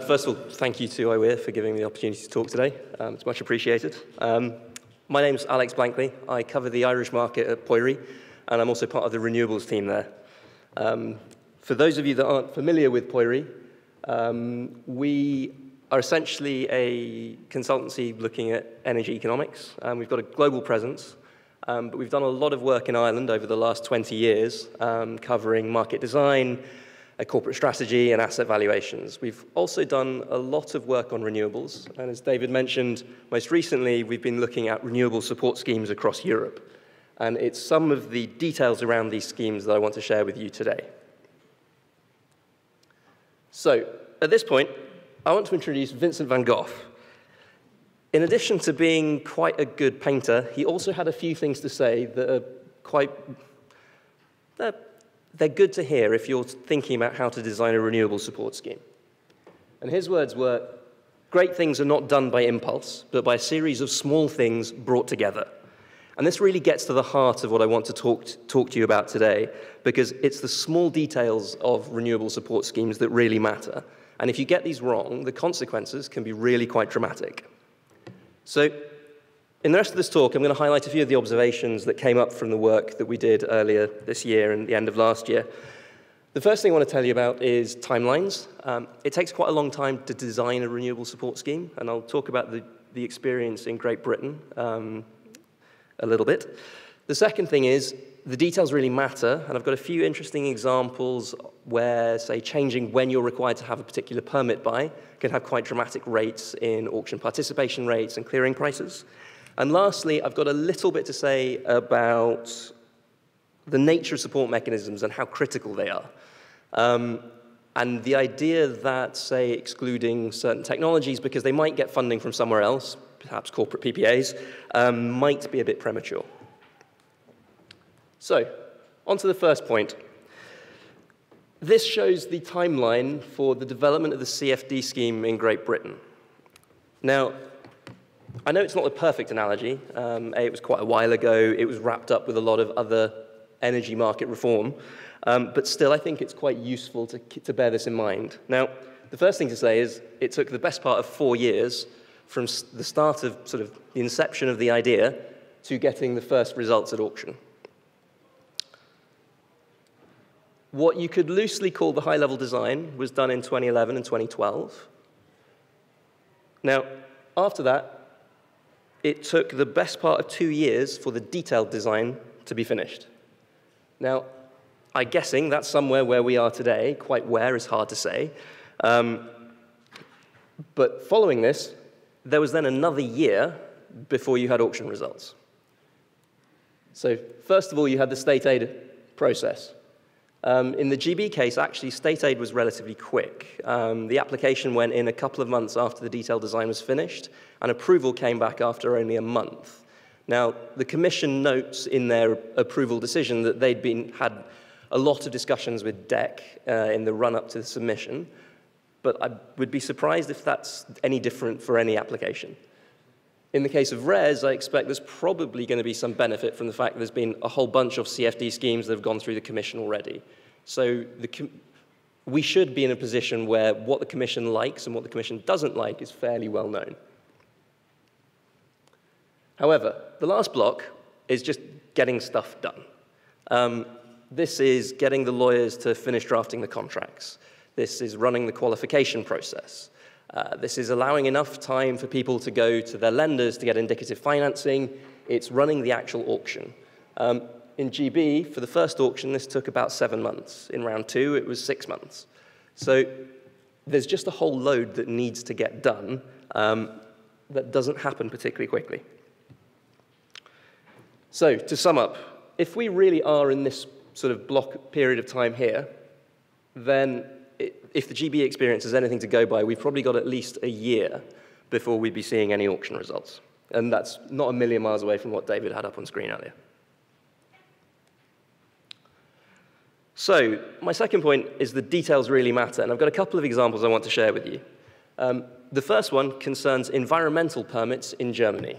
First of all, thank you to OER for giving me the opportunity to talk today. It's much appreciated. My name's Alex Blanckley. I cover the Irish market at Poiri, and I'm also part of the renewables team there. For those of you that aren't familiar with Poiri, we are essentially a consultancy looking at energy economics. We've got a global presence, but we've done a lot of work in Ireland over the last 20 years, covering market design, corporate strategy, and asset valuations. We've also done a lot of work on renewables, and as David mentioned, most recently we've been looking at renewable support schemes across Europe. And it's some of the details around these schemes that I want to share with you today. So, at this point, I want to introduce Vincent van Gogh. In addition to being quite a good painter, he also had a few things to say that are quite... They're good to hear if you're thinking about how to design a renewable support scheme. And his words were, "Great things are not done by impulse, but by a series of small things brought together." And this really gets to the heart of what I want to talk to you about today, because it's the small details of renewable support schemes that really matter. And if you get these wrong, the consequences can be really quite dramatic. So, in the rest of this talk, I'm going to highlight a few of the observations that came up from the work that we did earlier this year and the end of last year. The first thing I want to tell you about is timelines. It takes quite a long time to design a renewable support scheme, and I'll talk about the experience in Great Britain a little bit. The second thing is the details really matter, and I've got a few interesting examples where, say, changing when you're required to have a particular permit by can have quite dramatic rates in auction participation rates and clearing prices. And lastly, I've got a little bit to say about the nature of support mechanisms and how critical they are. And the idea that, say, excluding certain technologies because they might get funding from somewhere else, perhaps corporate PPAs, might be a bit premature. So, on to the first point. This shows the timeline for the development of the CFD scheme in Great Britain. Now, I know it's not a perfect analogy. It was quite a while ago. It was wrapped up with a lot of other energy market reform. But still, I think it's quite useful to bear this in mind. Now, the first thing to say is it took the best part of 4 years from the start of sort of the inception of the idea to getting the first results at auction. What you could loosely call the high-level design was done in 2011 and 2012. Now, after that, it took the best part of 2 years for the detailed design to be finished. Now, I'm guessing that's somewhere where we are today. Quite where is hard to say. But following this, there was then another year before you had auction results. So first of all, you had the state aid process. In the GB case, actually, state aid was relatively quick. The application went in a couple of months after the detailed design was finished, and approval came back after only a month. Now, the Commission notes in their approval decision that they'd had a lot of discussions with DEC in the run-up to the submission, but I would be surprised if that's any different for any application. In the case of RES, I expect there's probably going to be some benefit from the fact that there's been a whole bunch of CFD schemes that have gone through the Commission already. So we should be in a position where what the Commission likes and what the Commission doesn't like is fairly well known. However, the last block is just getting stuff done. This is getting the lawyers to finish drafting the contracts. This is running the qualification process. This is allowing enough time for people to go to their lenders to get indicative financing. It's running the actual auction. In GB, for the first auction, this took about 7 months. In round 2, it was 6 months. So there's just a whole load that needs to get done that doesn't happen particularly quickly. So to sum up, if we really are in this sort of block period of time here, then if the GB experience is anything to go by, we've probably got at least a year before we'd be seeing any auction results. And that's not a million miles away from what David had up on screen earlier. So my second point is the details really matter, and I've got a couple of examples I want to share with you. The first one concerns environmental permits in Germany.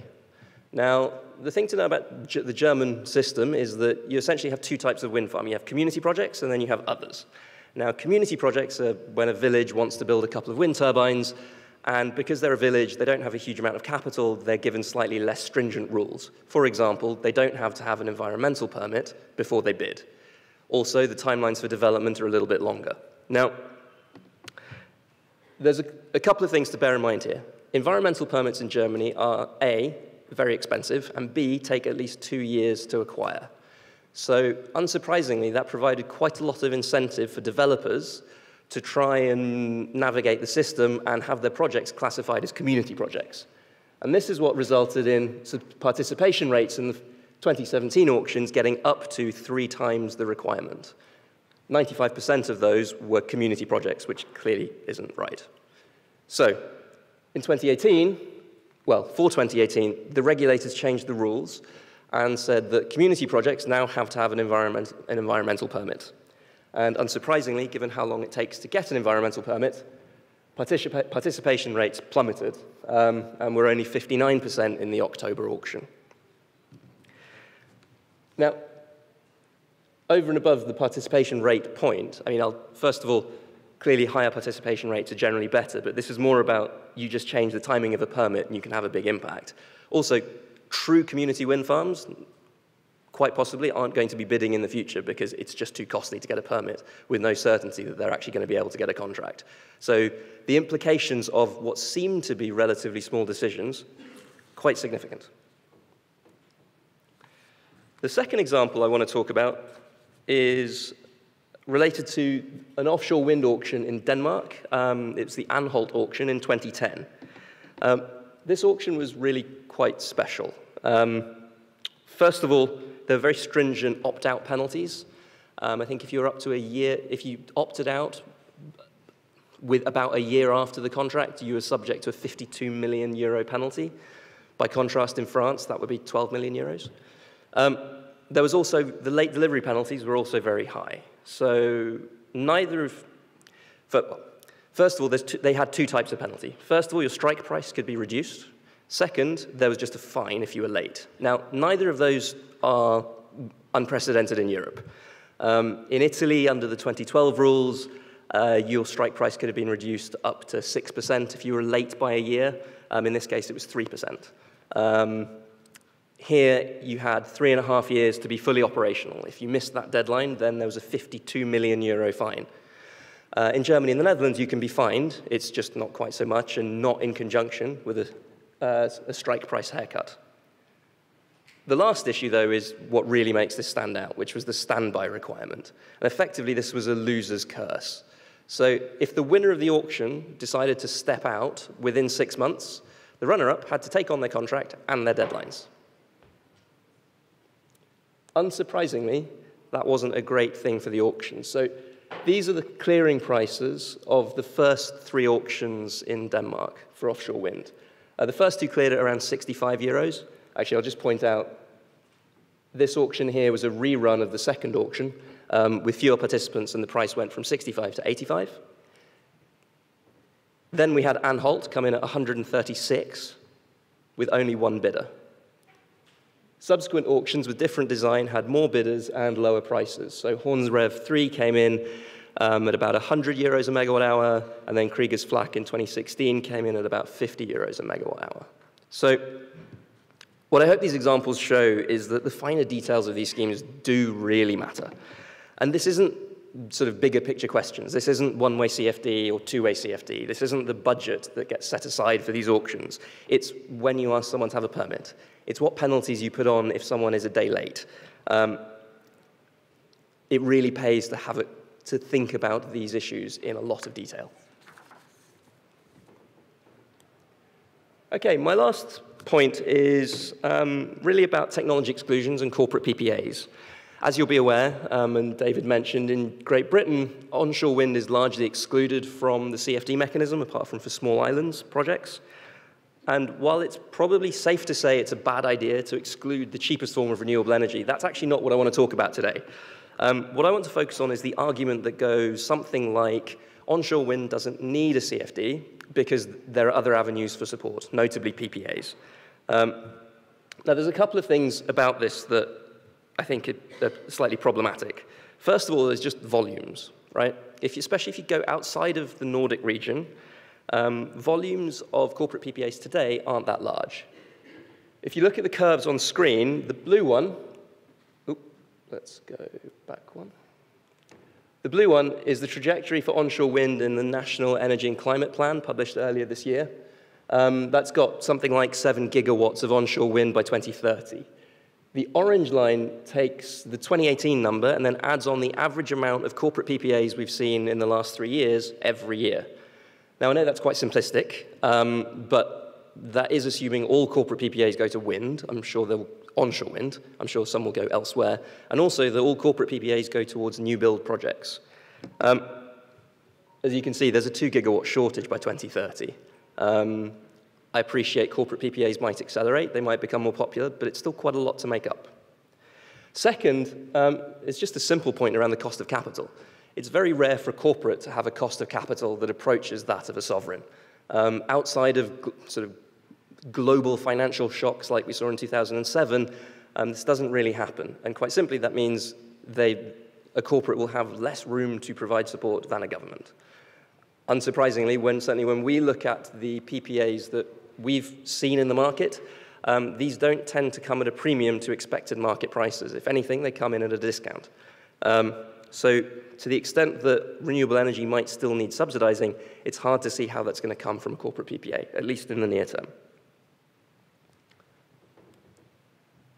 Now, the thing to know about the German system is that you essentially have 2 types of wind farm. You have community projects, and then you have others. Now, community projects are when a village wants to build a couple of wind turbines, and because they're a village, they don't have a huge amount of capital, they're given slightly less stringent rules. For example, they don't have to have an environmental permit before they bid. Also, the timelines for development are a little bit longer. Now, there's a couple of things to bear in mind here. Environmental permits in Germany are A, very expensive, and B, take at least 2 years to acquire. So, unsurprisingly, that provided quite a lot of incentive for developers to try and navigate the system and have their projects classified as community projects. And this is what resulted in participation rates in the 2017 auctions getting up to 3 times the requirement. 95% of those were community projects, which clearly isn't right. So, in 2018, well, for 2018, the regulators changed the rules and said that community projects now have to have an environmental permit. And unsurprisingly, given how long it takes to get an environmental permit, participation rates plummeted, and were only 59% in the October auction. Now, over and above the participation rate point, I mean, first of all, clearly higher participation rates are generally better, but this is more about you just change the timing of a permit and you can have a big impact. Also, true community wind farms, quite possibly, aren't going to be bidding in the future because it's just too costly to get a permit with no certainty that they're actually going to be able to get a contract. So the implications of what seem to be relatively small decisions, quite significant. The second example I want to talk about is related to an offshore wind auction in Denmark. It's the Anholt auction in 2010. This auction was really quite special. First of all, there are very stringent opt-out penalties. I think if you're up to a year, if you opted out with about a year after the contract, you were subject to a 52 million euro penalty. By contrast, in France, that would be 12 million euros. There was also, the late delivery penalties were also very high. So neither of, first of all, they had 2 types of penalty. First of all, your strike price could be reduced. Second, there was just a fine if you were late. Now, neither of those are unprecedented in Europe. In Italy, under the 2012 rules, your strike price could have been reduced up to 6% if you were late by a year. In this case, it was 3%. Here, you had 3.5 years to be fully operational. If you missed that deadline, then there was a 52 million euro fine. In Germany and the Netherlands, you can be fined. It's just not quite so much and not in conjunction with a strike price haircut. The last issue, though, is what really makes this stand out, which was the standby requirement. And effectively, this was a loser's curse. So if the winner of the auction decided to step out within 6 months, the runner-up had to take on their contract and their deadlines. Unsurprisingly, that wasn't a great thing for the auction. So these are the clearing prices of the first 3 auctions in Denmark for offshore wind. The first 2 cleared at around 65 euros. Actually, I'll just point out, this auction here was a rerun of the second auction with fewer participants, and the price went from 65 to 85. Then we had Anholt come in at 136 with only 1 bidder. Subsequent auctions with different design had more bidders and lower prices. So Hornsrev 3 came in at about 100 euros a megawatt hour, and then Kriegers Flak in 2016 came in at about 50 euros a megawatt hour. So what I hope these examples show is that the finer details of these schemes do really matter. And this isn't sort of bigger picture questions. This isn't one-way CFD or two-way CFD. This isn't the budget that gets set aside for these auctions. It's when you ask someone to have a permit. It's what penalties you put on if someone is a day late. It really pays to think about these issues in a lot of detail. Okay, my last point is really about technology exclusions and corporate PPAs. As you'll be aware, and David mentioned, in Great Britain, onshore wind is largely excluded from the CFD mechanism, apart from for small islands projects. And while it's probably safe to say it's a bad idea to exclude the cheapest form of renewable energy, that's actually not what I want to talk about today. What I want to focus on is the argument that goes something like, onshore wind doesn't need a CFD because there are other avenues for support, notably PPAs. Now, there's a couple of things about this that I think are slightly problematic. First of all, there's just volumes, right? especially if you go outside of the Nordic region, volumes of corporate PPAs today aren't that large. If you look at the curves on screen, the blue one, let's go back one. The blue one is the trajectory for onshore wind in the National Energy and Climate Plan published earlier this year. That's got something like 7 gigawatts of onshore wind by 2030. The orange line takes the 2018 number and then adds on the average amount of corporate PPAs we've seen in the last 3 years every year. Now, I know that's quite simplistic, but that is assuming all corporate PPAs go to wind. I'm sure they'll onshore wind. I'm sure some will go elsewhere. And also that all corporate PPAs go towards new build projects. As you can see, there's a 2 gigawatt shortage by 2030. I appreciate corporate PPAs might accelerate, they might become more popular, but it's still quite a lot to make up. Second, it's just a simple point around the cost of capital. It's very rare for a corporate to have a cost of capital that approaches that of a sovereign. Outside of sort of global financial shocks like we saw in 2007, this doesn't really happen. And quite simply, that means a corporate will have less room to provide support than a government. Unsurprisingly, certainly when we look at the PPAs that we've seen in the market, these don't tend to come at a premium to expected market prices. If anything, they come in at a discount. So to the extent that renewable energy might still need subsidizing, it's hard to see how that's going to come from a corporate PPA, at least in the near term.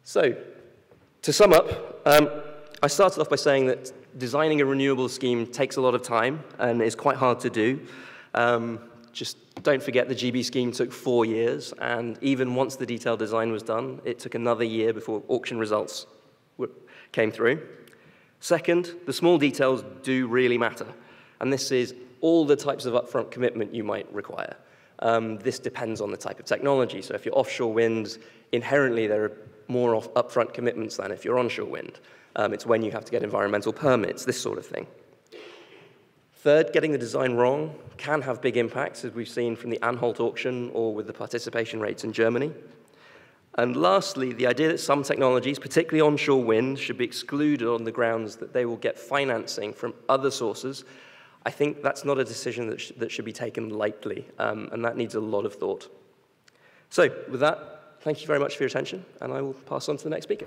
So to sum up, I started off by saying that designing a renewable scheme takes a lot of time and is quite hard to do. Just don't forget the GB scheme took 4 years, and even once the detailed design was done, it took another year before auction results came through. Second, the small details do really matter, and this is all the types of upfront commitment you might require. This depends on the type of technology, so if you're offshore wind, inherently there are more upfront commitments than if you're onshore wind. It's when you have to get environmental permits, this sort of thing. Third, getting the design wrong can have big impacts, as we've seen from the Anhalt auction or with the participation rates in Germany. And lastly, the idea that some technologies, particularly onshore wind, should be excluded on the grounds that they will get financing from other sources, I think that's not a decision that should be taken lightly, and that needs a lot of thought. So with that, thank you very much for your attention, and I will pass on to the next speaker.